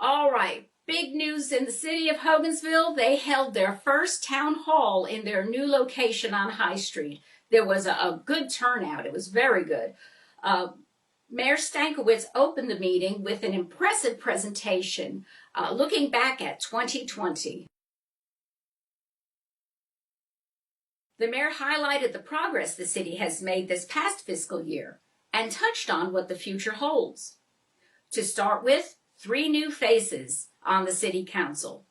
All right, big news in the city of Hogansville. They held their first town hall in their new location on High Street. There was a good turnout. It was very good. Mayor Stankiewicz opened the meeting with an impressive presentation looking back at 2020. The mayor highlighted the progress the city has made this past fiscal year and touched on what the future holds. To start with, 3 new faces on the city council.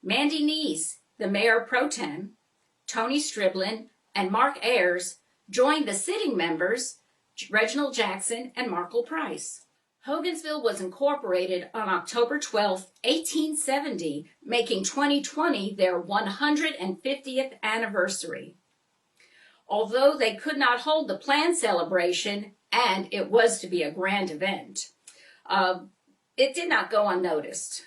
Mandy Neese, the mayor pro tem, Tony Striblin, and Mark Ayers joined the sitting members, Reginald Jackson and Markle Price. Hogansville was incorporated on October 12, 1870, making 2020 their 150th anniversary. Although they could not hold the planned celebration, and it was to be a grand event, it did not go unnoticed.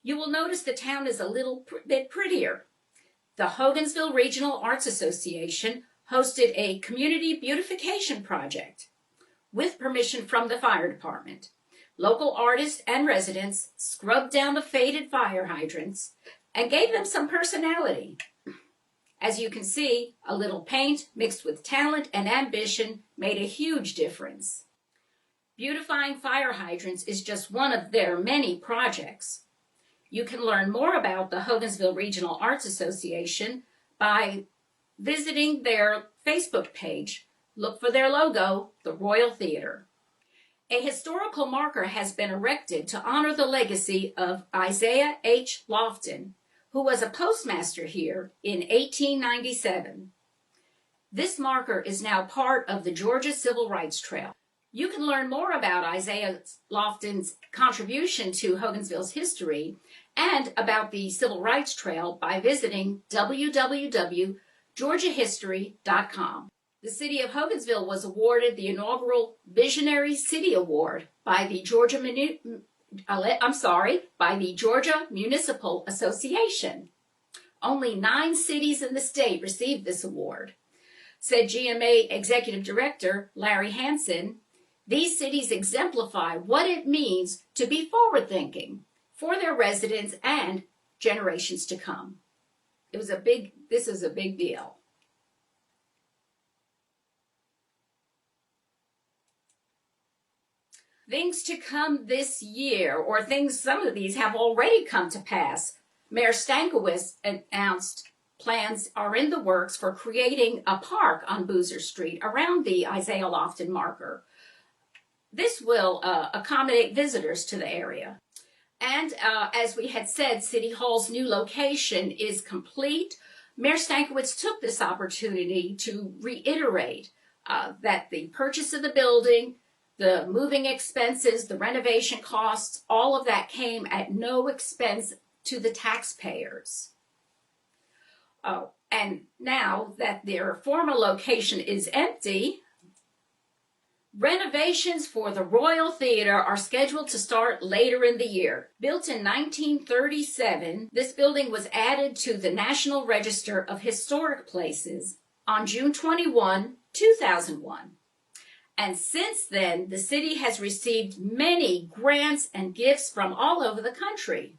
You will notice the town is a little bit prettier. The Hogansville Regional Arts Association hosted a community beautification project with permission from the fire department. Local artists and residents scrubbed down the faded fire hydrants and gave them some personality. As you can see, a little paint mixed with talent and ambition made a huge difference. Beautifying fire hydrants is just one of their many projects. You can learn more about the Hogansville Regional Arts Association by visiting their Facebook page. Look for their logo, the Royal Theater. A historical marker has been erected to honor the legacy of Isaiah H. Lofton, who was a postmaster here in 1897. This marker is now part of the Georgia Civil Rights Trail. You can learn more about Isaiah Lofton's contribution to Hogansville's history and about the Civil Rights Trail by visiting www.georgiahistory.com. The City of Hogansville was awarded the inaugural Visionary City Award by the Georgia Municipal Association. Only 9 cities in the state received this award. Said GMA Executive Director Larry Hansen, these cities exemplify what it means to be forward-thinking for their residents and generations to come. This is a big deal. Things to come this year, or some of these have already come to pass. Mayor Stankiewicz announced plans are in the works for creating a park on Boozer Street around the Isaiah Lofton marker. This will accommodate visitors to the area. And as we had said, City Hall's new location is complete. Mayor Stankiewicz took this opportunity to reiterate that the purchase of the building, the moving expenses, the renovation costs, all of that came at no expense to the taxpayers. And now that their former location is empty, renovations for the Royal Theater are scheduled to start later in the year. Built in 1937, this building was added to the National Register of Historic Places on June 21, 2001. And since then, the city has received many grants and gifts from all over the country.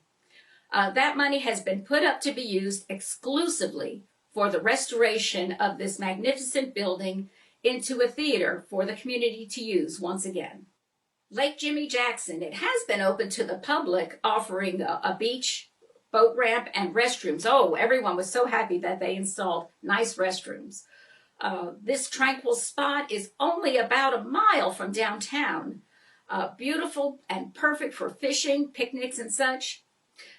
That money has been put up to be used exclusively for the restoration of this magnificent building into a theater for the community to use once again. Lake Jimmy Jackson, it has been open to the public, offering a beach, boat ramp, and restrooms. Oh, everyone was so happy that they installed nice restrooms. This tranquil spot is only about a mile from downtown. Beautiful and perfect for fishing, picnics, and such.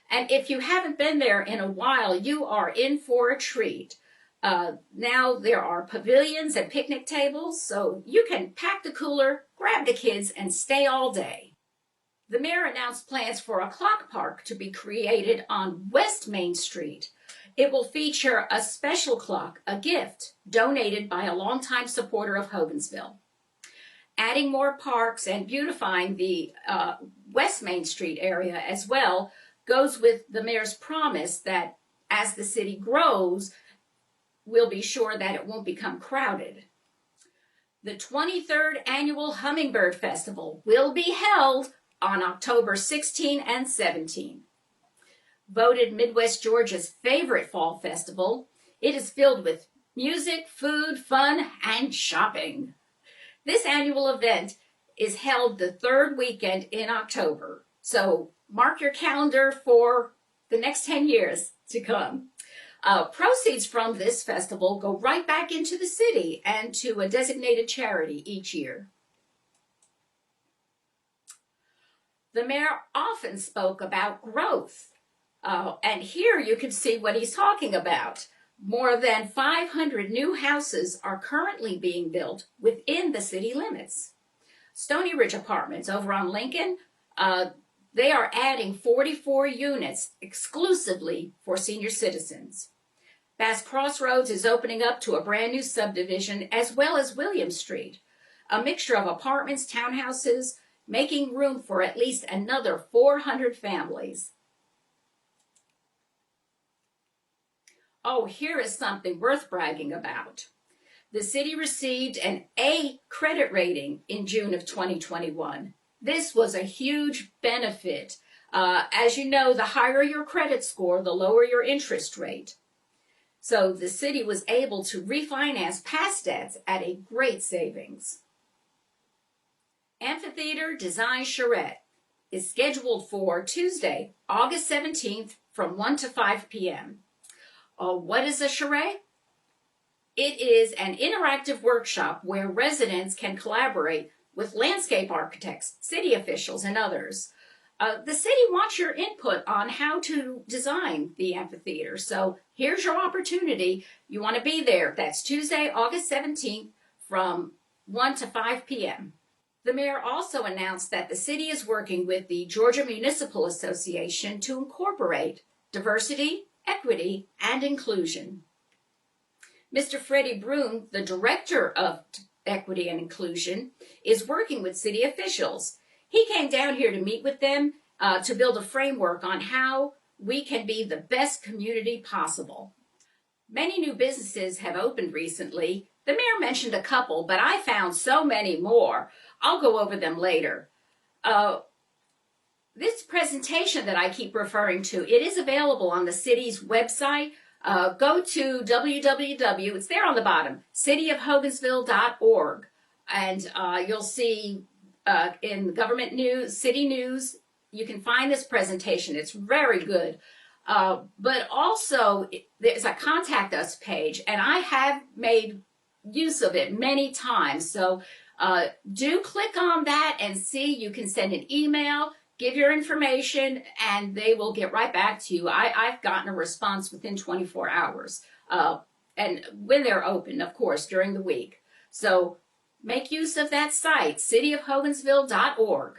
And if you haven't been there in a while, you are in for a treat. Now there are pavilions and picnic tables, so you can pack the cooler, grab the kids, and stay all day. The mayor announced plans for a clock park to be created on West Main Street. It will feature a special clock, a gift, donated by a longtime supporter of Hogansville. Adding more parks and beautifying the West Main Street area as well goes with the mayor's promise that as the city grows, we'll be sure that it won't become crowded. The 23rd Annual Hummingbird Festival will be held on October 16 and 17. Voted Midwest Georgia's favorite fall festival, it is filled with music, food, fun, and shopping. This annual event is held the third weekend in October, so mark your calendar for the next 10 years to come. Proceeds from this festival go right back into the city and to a designated charity each year. The mayor often spoke about growth, and here you can see what he's talking about. More than 500 new houses are currently being built within the city limits. Stony Ridge Apartments over on Lincoln, they are adding 44 units exclusively for senior citizens. Bass Crossroads is opening up to a brand new subdivision, as well as William Street, a mixture of apartments, townhouses, making room for at least another 400 families. Oh, here is something worth bragging about. The city received an A credit rating in June of 2021. This was a huge benefit. As you know, the higher your credit score, the lower your interest rate. So the city was able to refinance past debts at a great savings. Amphitheater Design Charrette is scheduled for Tuesday, August 17th from 1 to 5 p.m. What is a charrette? It is an interactive workshop where residents can collaborate with landscape architects, city officials, and others. The city wants your input on how to design the amphitheater. So here's your opportunity. You want to be there. That's Tuesday, August 17th from 1 to 5 p.m. The mayor also announced that the city is working with the Georgia Municipal Association to incorporate diversity, equity, and inclusion. Mr. Freddie Broom, the director of Equity and Inclusion, is working with city officials. He came down here to meet with them to build a framework on how we can be the best community possible. Many new businesses have opened recently. The mayor mentioned a couple, but I found so many more. I'll go over them later. This presentation that I keep referring to, it is available on the city's website. Go to www, it's there on the bottom, cityofhogansville.org, and you'll see in government news, city news, you can find this presentation. It's very good. But also, there's a contact us page, and I have made use of it many times. So do click on that and see. You can send an email, give your information, and they will get right back to you. I've gotten a response within 24 hours. And when they're open, of course, during the week. So make use of that site, cityofhogansville.org.